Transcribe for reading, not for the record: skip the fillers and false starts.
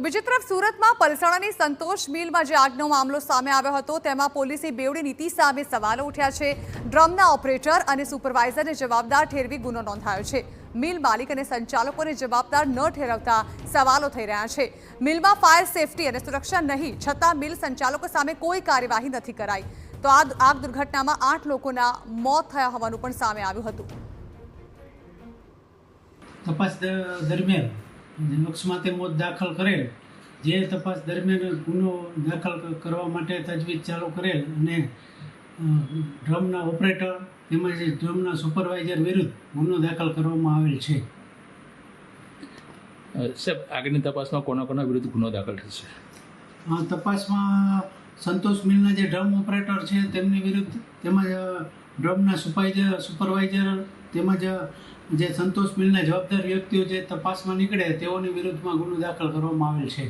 બીજી તરફ સુરતમાં પલસાણાની સંતોષ મિલમાં જે આગનો મામલો સામે આવ્યો હતો તેમાં પોલીસની બેવડી નીતિ સામે સવાલો ઉઠ્યા છે। ડ્રમના ઓપરેટર અને સુપરવાઇઝરને જવાબદાર ઠેરવી ગુનો નોંધાયો છે। મિલ માલિક અને સંચાલકોને જવાબદાર ન ઠેરવતા સવાલો થઈ રહ્યા છે। મિલમાં ફાયર સેફટી અને સુરક્ષા નહીં છતાં મિલ સંચાલકો સામે કોઈ કાર્યવાહી નથી કરાઈ। તો આગ દુર્ઘટનામાં 8 લોકોના મોત થયા હોવાનું પણ સામે આવ્યું હતું। તપાસ દરમિયાન લક્ષમાં મોત દાખલ કરેલ જે તપાસ દરમિયાન ગુનો દાખલ કરવા માટે તજવીજ ચાલુ કરેલ અને ડ્રમના ઓપરેટર તેમજ ડ્રમના સુપરવાઇઝર વિરુદ્ધ ગુનો દાખલ કરવામાં આવેલ છે। સાહેબ, આગળની તપાસમાં કોના વિરુદ્ધ ગુનો દાખલ થશે? તપાસમાં સંતોષ મિલના જે ડ્રમ ઓપરેટર છે તેમની વિરુદ્ધ તેમજ ડ્રમના સુપરવાઇઝર તેમજ જે સંતોષ મિલના જવાબદાર વ્યક્તિઓ જે તપાસમાં નીકળે તેઓની વિરુદ્ધમાં ગુનો દાખલ કરવામાં આવેલ છે।